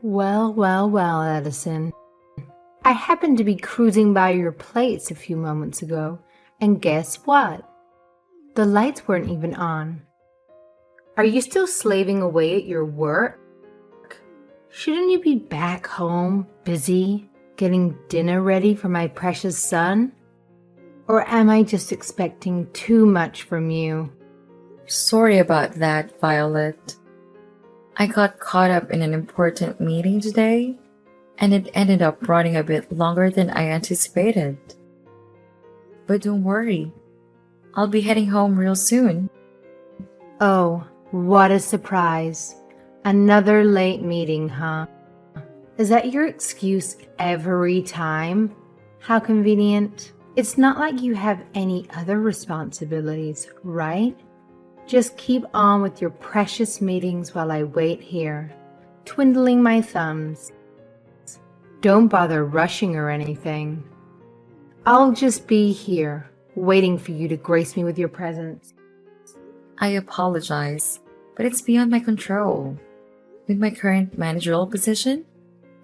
Well, Edison. I happened to be cruising by your place a few moments ago, and guess what? The lights weren't even on. Are you still slaving away at your work? Shouldn't you be back home, busy, getting dinner ready for my precious son? Or am I just expecting too much from you? Sorry about that, Violet. I got caught up in an important meeting today, and it ended up running a bit longer than I anticipated. But don't worry, I'll be heading home real soon. Oh, what a surprise. Another late meeting, huh? Is that your excuse every time? How convenient. It's not like you have any other responsibilities, right? Just keep on with your precious meetings while I wait here, twiddling my thumbs. Don't bother rushing or anything. I'll just be here, waiting for you to grace me with your presence. I apologize, but it's beyond my control. With my current managerial position,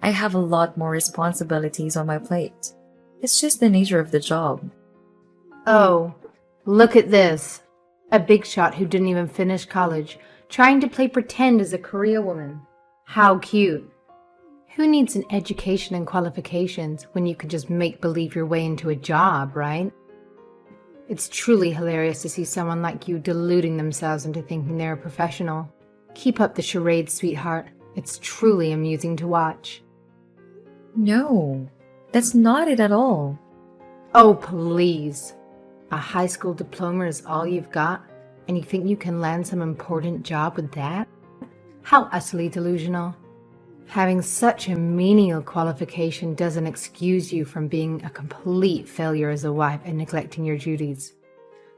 I have a lot more responsibilities on my plate. It's just the nature of the job. Oh, look at this. A big shot who didn't even finish college, trying to play pretend as a career woman. How cute. Who needs an education and qualifications when you can just make believe your way into a job, right? It's truly hilarious to see someone like you deluding themselves into thinking they're a professional. Keep up the charade, sweetheart. It's truly amusing to watch. No, that's not it at all. Oh, please. A high school diploma is all you've got, and you think you can land some important job with that? How utterly delusional. Having such a menial qualification doesn't excuse you from being a complete failure as a wife and neglecting your duties,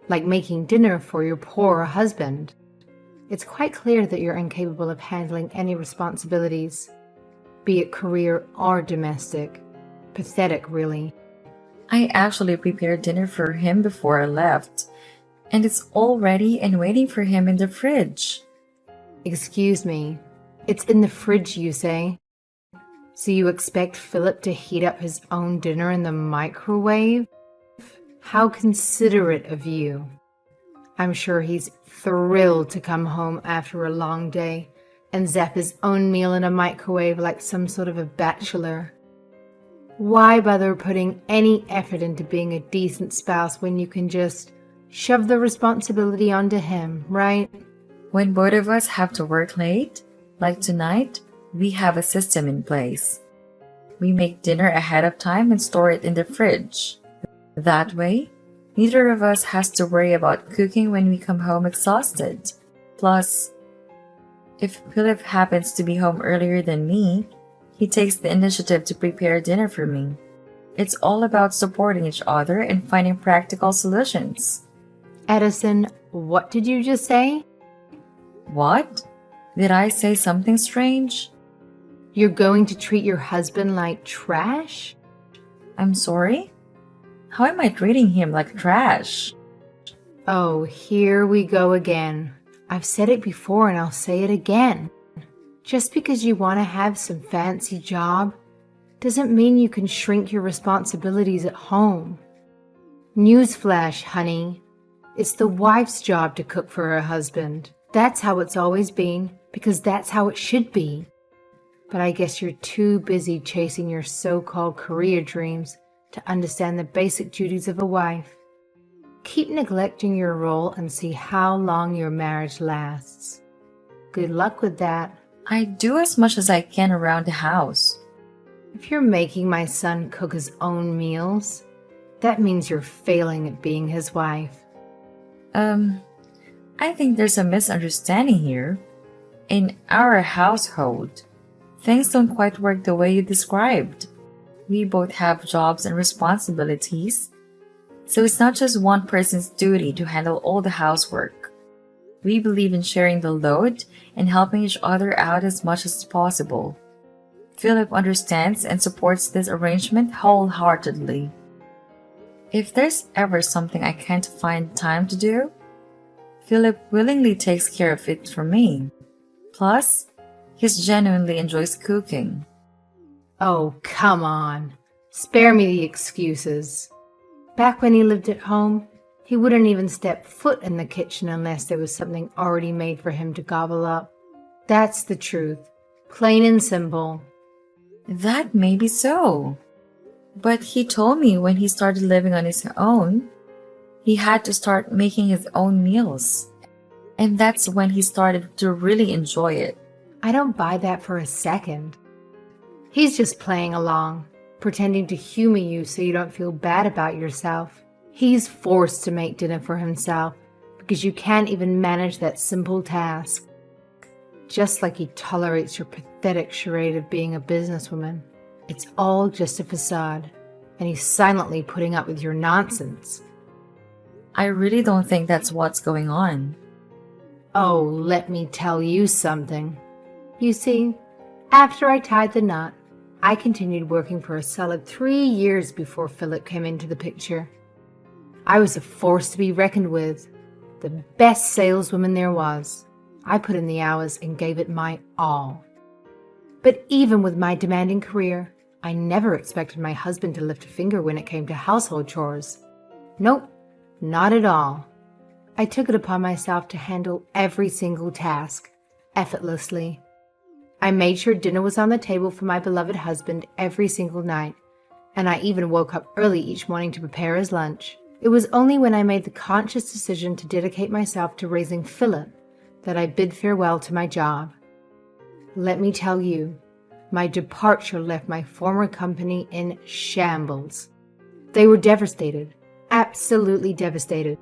like making dinner for your poor husband. It's quite clear that you're incapable of handling any responsibilities, be it career or domestic. Pathetic, really. I actually prepared dinner for him before I left, and it's all ready and waiting for him in the fridge. Excuse me, it's in the fridge, you say? So you expect Philip to heat up his own dinner in the microwave? How considerate of you. I'm sure he's thrilled to come home after a long day and zap his own meal in a microwave like some sort of a bachelor. Why bother putting any effort into being a decent spouse when you can just shove the responsibility onto him, right? When both of us have to work late, like tonight, we have a system in place. We make dinner ahead of time and store it in the fridge. That way, neither of us has to worry about cooking when we come home exhausted. Plus, if Philip happens to be home earlier than me, he takes the initiative to prepare dinner for me. It's all about supporting each other and finding practical solutions. Edison, what did you just say? What? Did I say something strange? You're going to treat your husband like trash? I'm sorry? How am I treating him like trash? Oh, here we go again. I've said it before and I'll say it again. Just because you want to have some fancy job doesn't mean you can shrink your responsibilities at home. Newsflash, honey. It's the wife's job to cook for her husband. That's how it's always been, because that's how it should be. But I guess you're too busy chasing your so-called career dreams to understand the basic duties of a wife. Keep neglecting your role and see how long your marriage lasts. Good luck with that. I do as much as I can around the house. If you're making my son cook his own meals, that means you're failing at being his wife. I think there's a misunderstanding here. In our household, things don't quite work the way you described. We both have jobs and responsibilities, so it's not just one person's duty to handle all the housework. We believe in sharing the load and helping each other out as much as possible. Philip understands and supports this arrangement wholeheartedly. If there's ever something I can't find time to do, Philip willingly takes care of it for me. Plus, He genuinely enjoys cooking. Oh, come on. Spare me the excuses. Back when he lived at home, he wouldn't even step foot in the kitchen unless there was something already made for him to gobble up. That's the truth. Plain and simple. That may be so. But he told me when he started living on his own, he had to start making his own meals. And that's when he started to really enjoy it. I don't buy that for a second. He's just playing along, pretending to humor you so you don't feel bad about yourself. He's forced to make dinner for himself because you can't even manage that simple task. Just like he tolerates your pathetic charade of being a businesswoman. It's all just a facade, and he's silently putting up with your nonsense. I really don't think that's what's going on. Oh, let me tell you something. You see, after I tied the knot, I continued working for a solid 3 years before Philip came into the picture. I was a force to be reckoned with, the best saleswoman there was. I put in the hours and gave it my all. But even with my demanding career, I never expected my husband to lift a finger when it came to household chores. Nope, not at all. I took it upon myself to handle every single task, effortlessly. I made sure dinner was on the table for my beloved husband every single night, and I even woke up early each morning to prepare his lunch. It was only when I made the conscious decision to dedicate myself to raising Philip that I bid farewell to my job. Let me tell you, my departure left my former company in shambles. They were devastated, absolutely devastated.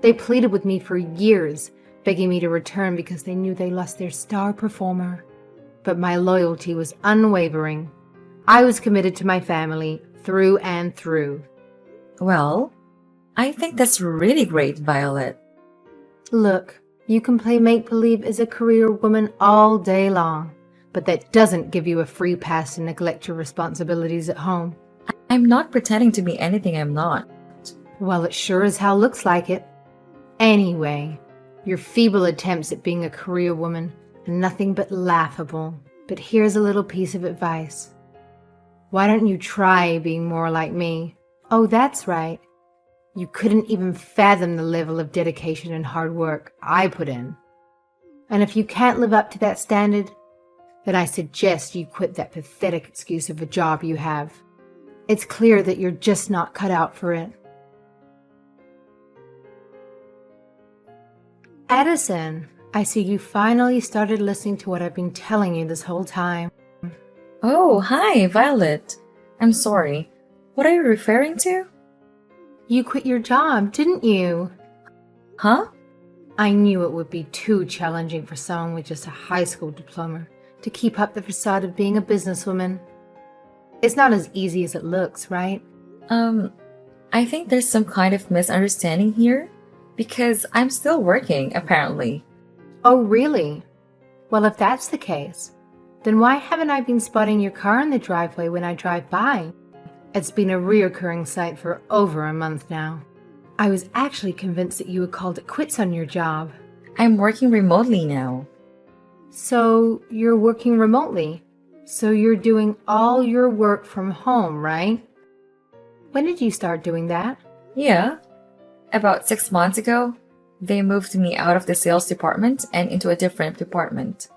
They pleaded with me for years, begging me to return because they knew they lost their star performer. But my loyalty was unwavering. I was committed to my family through and through. Well, I think that's really great, Violet. Look, you can play make-believe as a career woman all day long, but that doesn't give you a free pass to neglect your responsibilities at home. I'm not pretending to be anything I'm not. Well, it sure as hell looks like it. Anyway, your feeble attempts at being a career woman are nothing but laughable. But here's a little piece of advice. Why don't you try being more like me? Oh, that's right. You couldn't even fathom the level of dedication and hard work I put in. And if you can't live up to that standard, then I suggest you quit that pathetic excuse of a job you have. It's clear that you're just not cut out for it. Addison, I see you finally started listening to what I've been telling you this whole time. Oh, hi, Violet. I'm sorry. What are you referring to? You quit your job, didn't you? Huh? I knew it would be too challenging for someone with just a high school diploma to keep up the facade of being a businesswoman. It's not as easy as it looks, right? I think there's some kind of misunderstanding here because I'm still working, apparently. Oh, really? Well, if that's the case, then why haven't I been spotting your car in the driveway when I drive by? It's been a reoccurring sight for over a month now. I was actually convinced that you had called it quits on your job. I'm working remotely now. So you're working remotely. So you're doing all your work from home, right? When did you start doing that? Yeah. About 6 months ago, they moved me out of the sales department and into a different department.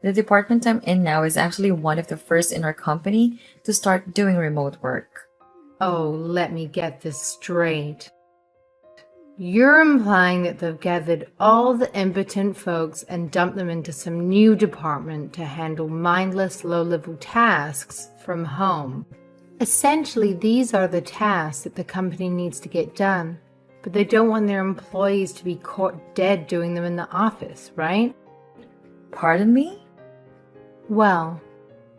The department I'm in now is actually one of the first in our company to start doing remote work. Oh, let me get this straight. You're implying that they've gathered all the impotent folks and dumped them into some new department to handle mindless, low-level tasks from home. Essentially, these are the tasks that the company needs to get done, but they don't want their employees to be caught dead doing them in the office, right? Pardon me? Well,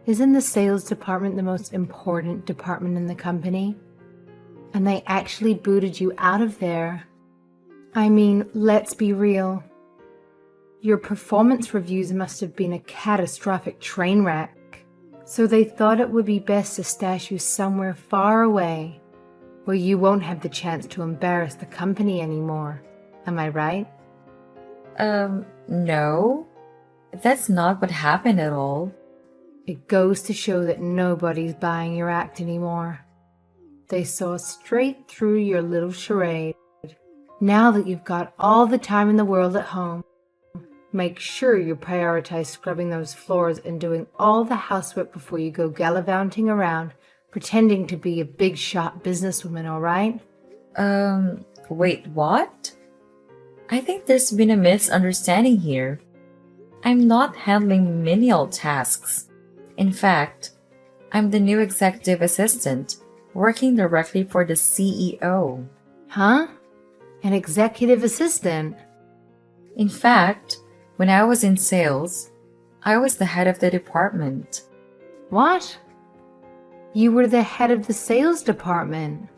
isn't the sales department the most important department in the company? And they actually booted you out of there. I mean, let's be real. Your performance reviews must have been a catastrophic train wreck. So they thought it would be best to stash you somewhere far away, where you won't have the chance to embarrass the company anymore. Am I right? No. That's not what happened at all. It goes to show that nobody's buying your act anymore. They saw straight through your little charade. Now that you've got all the time in the world at home, make sure you prioritize scrubbing those floors and doing all the housework before you go gallivanting around, pretending to be a big shot businesswoman, all right? Wait, what? I think there's been a misunderstanding here. I'm not handling menial tasks. In fact, I'm the new executive assistant, working directly for the CEO. Huh? An executive assistant? In fact, when I was in sales, I was the head of the department. What? You were the head of the sales department.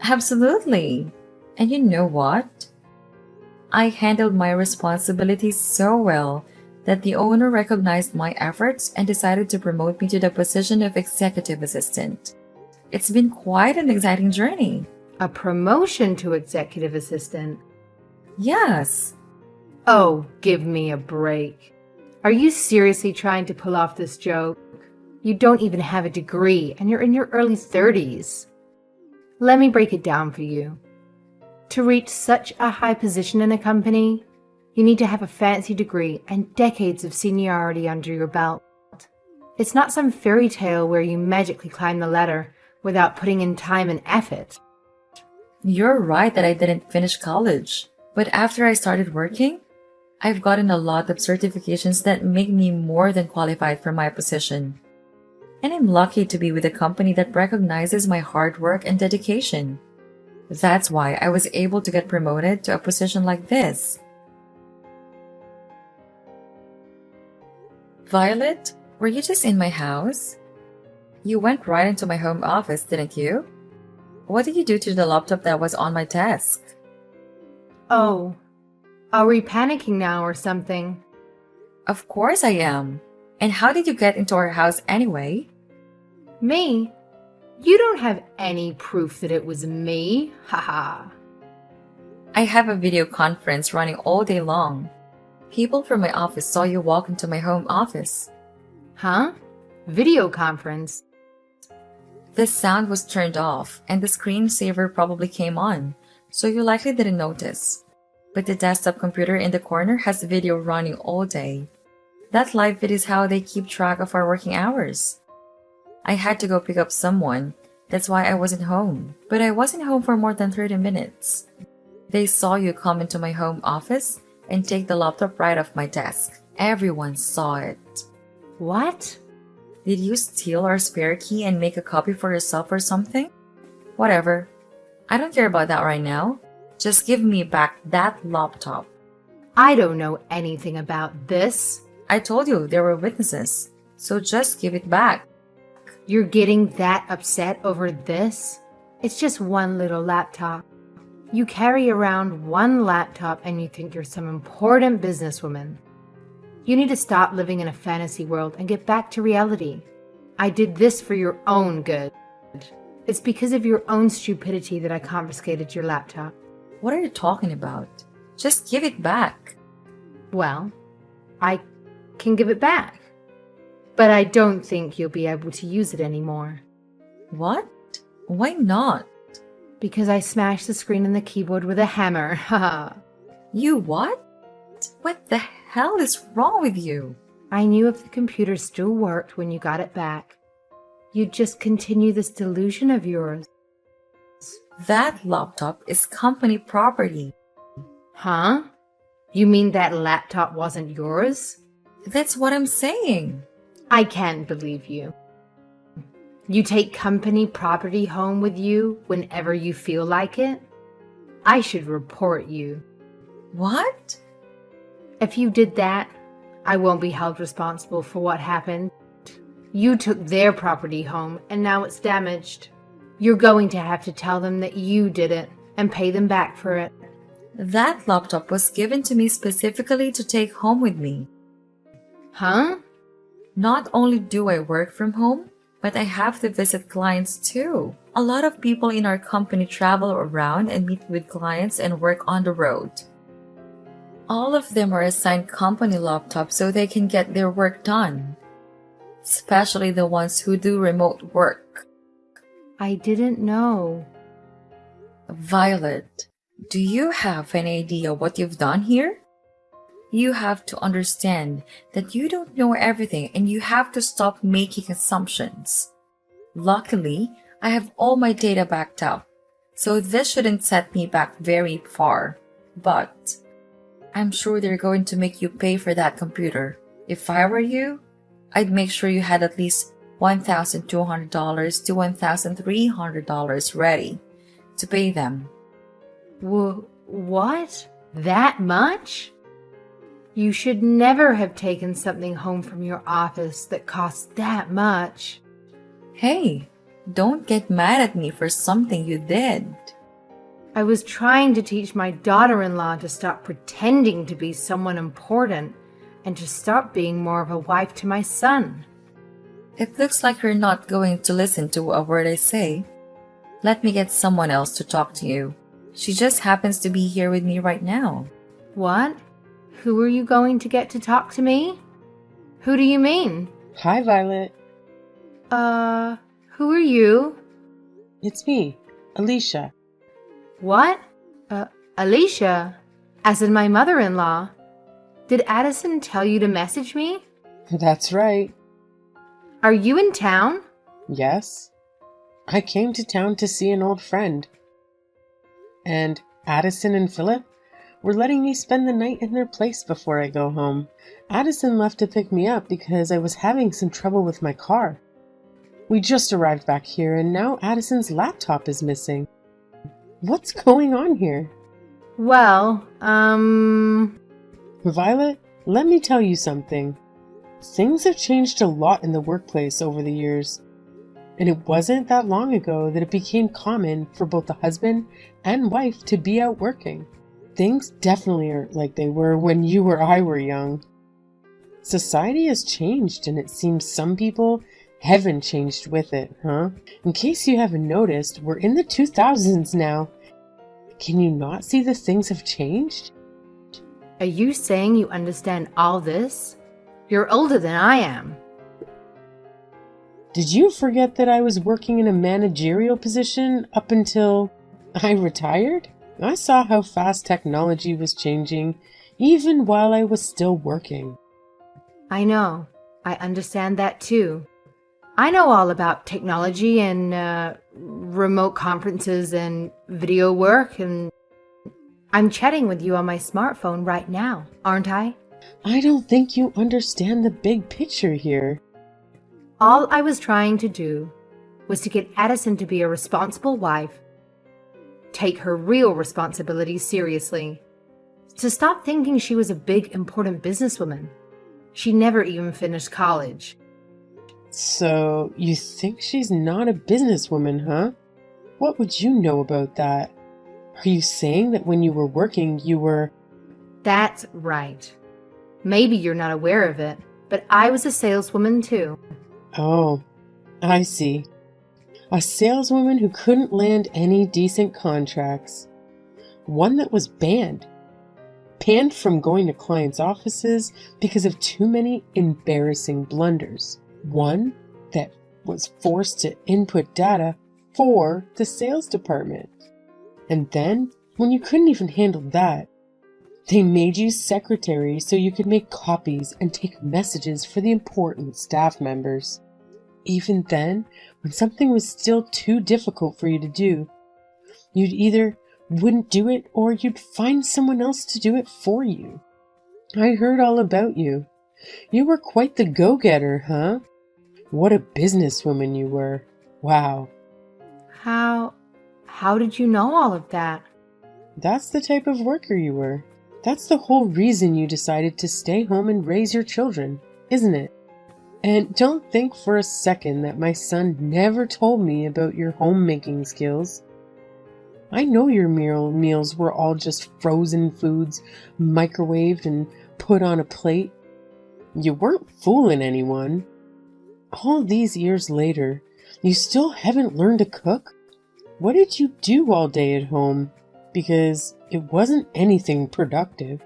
Absolutely. And you know what? I handled my responsibilities so well that the owner recognized my efforts and decided to promote me to the position of executive assistant. It's been quite an exciting journey. A promotion to executive assistant? Yes. Oh, give me a break. Are you seriously trying to pull off this joke? You don't even have a degree and you're in your early 30s. Let me break it down for you. To reach such a high position in a company, you need to have a fancy degree and decades of seniority under your belt. It's not some fairy tale where you magically climb the ladder without putting in time and effort. You're right that I didn't finish college, but after I started working, I've gotten a lot of certifications that make me more than qualified for my position. And I'm lucky to be with a company that recognizes my hard work and dedication. That's why I was able to get promoted to a position like this. Violet, were you just in my house? You went right into my home office, didn't you? What did you do to the laptop that was on my desk? Oh, are we panicking now or something? Of course I am. And how did you get into our house anyway? Me? You don't have any proof that it was me, haha. I have a video conference running all day long. People from my office saw you walk into my home office. Huh? Video conference? The sound was turned off and the screensaver probably came on, so you likely didn't notice. But the desktop computer in the corner has video running all day. That live video is how they keep track of our working hours. I had to go pick up someone, that's why I wasn't home. But I wasn't home for more than 30 minutes. They saw you come into my home office and take the laptop right off my desk. Everyone saw it. What? Did you steal our spare key and make a copy for yourself or something? Whatever. I don't care about that right now. Just give me back that laptop. I don't know anything about this. I told you there were witnesses, so just give it back. You're getting that upset over this? It's just one little laptop. You carry around one laptop and you think you're some important businesswoman. You need to stop living in a fantasy world and get back to reality. I did this for your own good. It's because of your own stupidity that I confiscated your laptop. What are you talking about? Just give it back. Well, I can give it back. But I don't think you'll be able to use it anymore. What? Why not? Because I smashed the screen and the keyboard with a hammer. Haha. You what? What the hell is wrong with you? I knew if the computer still worked when you got it back, you'd just continue this delusion of yours. That laptop is company property. Huh? You mean that laptop wasn't yours? That's what I'm saying. I can't believe you. You take company property home with you whenever you feel like it? I should report you. What? If you did that, I won't be held responsible for what happened. You took their property home and now it's damaged. You're going to have to tell them that you did it and pay them back for it. That laptop was given to me specifically to take home with me. Huh? Not only do I work from home, but I have to visit clients too. A lot of people in our company travel around and meet with clients and work on the road. All of them are assigned company laptops so they can get their work done, especially the ones who do remote work. I didn't know. Violet, do you have any idea what you've done here? You have to understand that you don't know everything and you have to stop making assumptions. Luckily, I have all my data backed up, so this shouldn't set me back very far. But I'm sure they're going to make you pay for that computer. If I were you, I'd make sure you had at least $1,200 to $1,300 ready to pay them. What? That much? You should never have taken something home from your office that costs that much. Hey, don't get mad at me for something you did. I was trying to teach my daughter-in-law to stop pretending to be someone important and to stop being more of a wife to my son. It looks like you're not going to listen to a word I say. Let me get someone else to talk to you. She just happens to be here with me right now. What? Who are you going to get to talk to me? Who do you mean? Hi, Violet. Who are you? It's me, Alicia. What? Alicia? As in my mother-in-law. Did Addison tell you to message me? That's right. Are you in town? Yes. I came to town to see an old friend. And Addison and Philip were letting me spend the night in their place before I go home. Addison left to pick me up because I was having some trouble with my car. We just arrived back here and now Addison's laptop is missing. What's going on here? Well, Violet, let me tell you something. Things have changed a lot in the workplace over the years. And it wasn't that long ago that it became common for both the husband and wife to be out working. Things definitely aren't like they were when you or I were young. Society has changed and it seems some people haven't changed with it, huh? In case you haven't noticed, we're in the 2000s now. Can you not see the things have changed? are you saying you understand all this? You're older than I am. Did you forget that I was working in a managerial position up until I retired? I saw how fast technology was changing, even while I was still working. I know. I understand that too. I know all about technology and remote conferences and video work, and I'm chatting with you on my smartphone right now, aren't I? I don't think you understand the big picture here. All I was trying to do was to get Addison to be a responsible wife, take her real responsibilities seriously, to stop thinking she was a big, important businesswoman. She never even finished college. So, you think she's not a businesswoman, huh? What would you know about that? Are you saying that when you were working, you were... That's right. Maybe you're not aware of it, but I was a saleswoman too. Oh, I see. A saleswoman who couldn't land any decent contracts. One that was banned. Banned from going to clients' offices because of too many embarrassing blunders. One that was forced to input data for the sales department. And then, when you couldn't even handle that, they made you secretary so you could make copies and take messages for the important staff members. Even then, when something was still too difficult for you to do, you'd either wouldn't do it or you'd find someone else to do it for you. I heard all about you. You were quite the go-getter, huh? What a businesswoman you were. Wow. How did you know all of that? That's the type of worker you were. That's the whole reason you decided to stay home and raise your children, isn't it? And don't think for a second that my son never told me about your homemaking skills. I know your meals were all just frozen foods, microwaved and put on a plate. You weren't fooling anyone. All these years later, you still haven't learned to cook? What did you do all day at home? Because it wasn't anything productive.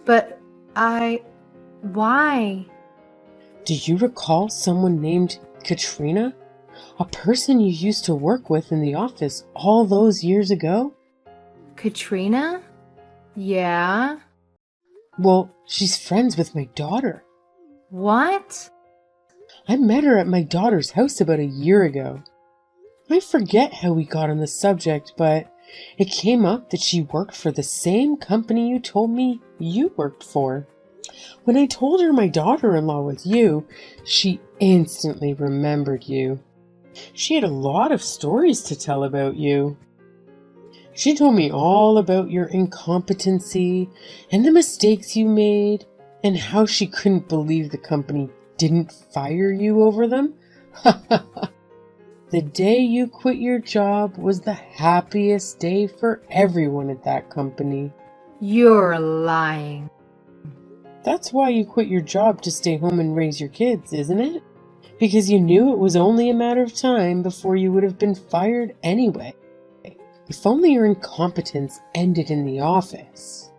But why? Do you recall someone named Katrina? A person you used to work with in the office all those years ago? Katrina? Yeah? Well, she's friends with my daughter. What? I met her at my daughter's house about a year ago. I forget how we got on the subject, but it came up that she worked for the same company you told me you worked for. When I told her my daughter-in-law was you, she instantly remembered you. She had a lot of stories to tell about you. She told me all about your incompetency and the mistakes you made and how she couldn't believe the company didn't fire you over them. The day you quit your job was the happiest day for everyone at that company. You're lying. That's why you quit your job to stay home and raise your kids, isn't it? Because you knew it was only a matter of time before you would have been fired anyway. If only your incompetence ended in the office.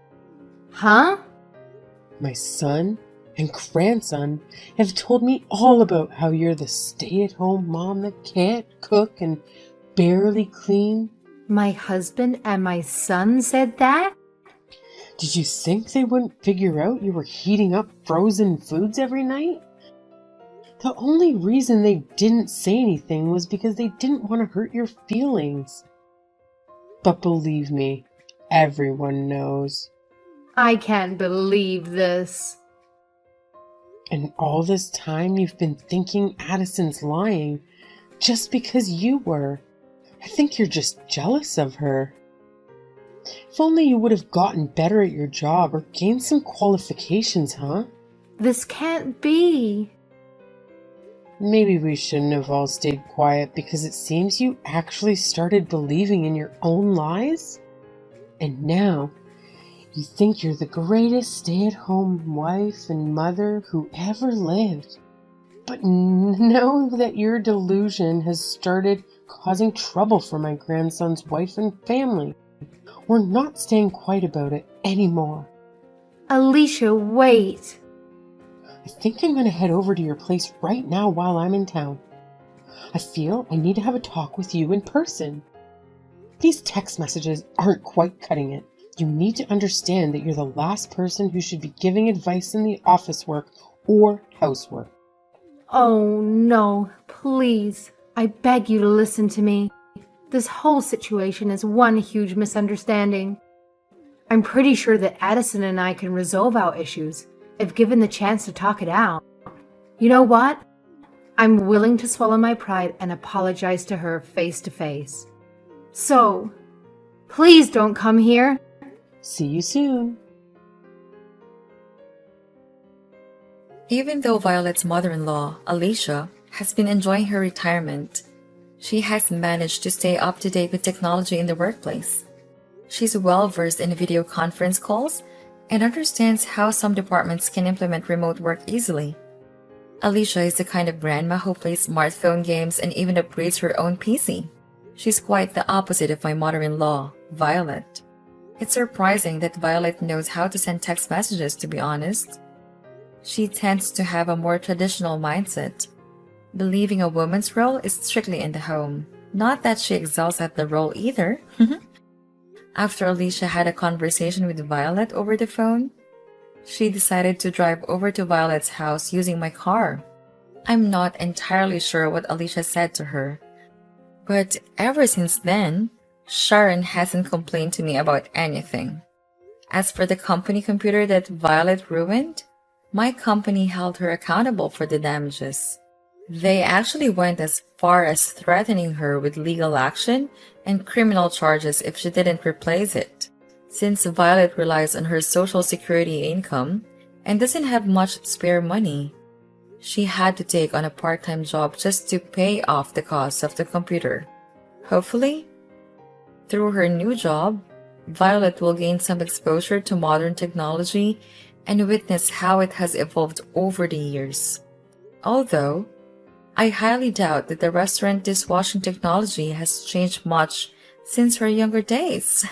Huh? My son and grandson have told me all about how you're the stay-at-home mom that can't cook and barely clean. My husband and my son said that? Did you think they wouldn't figure out you were heating up frozen foods every night? The only reason they didn't say anything was because they didn't want to hurt your feelings. But believe me, everyone knows. I can't believe this. And all this time you've been thinking Addison's lying just because you were. I think you're just jealous of her. If only you would have gotten better at your job or gained some qualifications, huh? This can't be. Maybe we shouldn't have all stayed quiet because it seems you actually started believing in your own lies. And now, you think you're the greatest stay-at-home wife and mother who ever lived. But know that your delusion has started causing trouble for my grandson's wife and family. We're not staying quiet about it anymore. Alicia, wait. I think I'm going to head over to your place right now while I'm in town. I feel I need to have a talk with you in person. These text messages aren't quite cutting it. You need to understand that you're the last person who should be giving advice in the office work or housework. Oh no, please. I beg you to listen to me. This whole situation is one huge misunderstanding. I'm pretty sure that Addison and I can resolve our issues if given the chance to talk it out. You know what? I'm willing to swallow my pride and apologize to her face to face. So, please don't come here. See you soon. Even though Violet's mother-in-law, Alicia, has been enjoying her retirement, she has managed to stay up to date with technology in the workplace. She's well-versed in video conference calls and understands how some departments can implement remote work easily. Alicia is the kind of grandma who plays smartphone games and even upgrades her own PC. She's quite the opposite of my mother-in-law, Violet. It's surprising that Violet knows how to send text messages, to be honest. She tends to have a more traditional mindset, believing a woman's role is strictly in the home. Not that she excels at the role either. After Alicia had a conversation with Violet over the phone, she decided to drive over to Violet's house using my car. I'm not entirely sure what Alicia said to her, but ever since then, Sharon hasn't complained to me about anything. As for the company computer that Violet ruined, my company held her accountable for the damages. They actually went as far as threatening her with legal action and criminal charges if she didn't replace it. Since Violet relies on her social security income and doesn't have much spare money, she had to take on a part-time job just to pay off the cost of the computer. Hopefully, through her new job, Violet will gain some exposure to modern technology and witness how it has evolved over the years. Although, I highly doubt that the restaurant dishwashing technology has changed much since her younger days.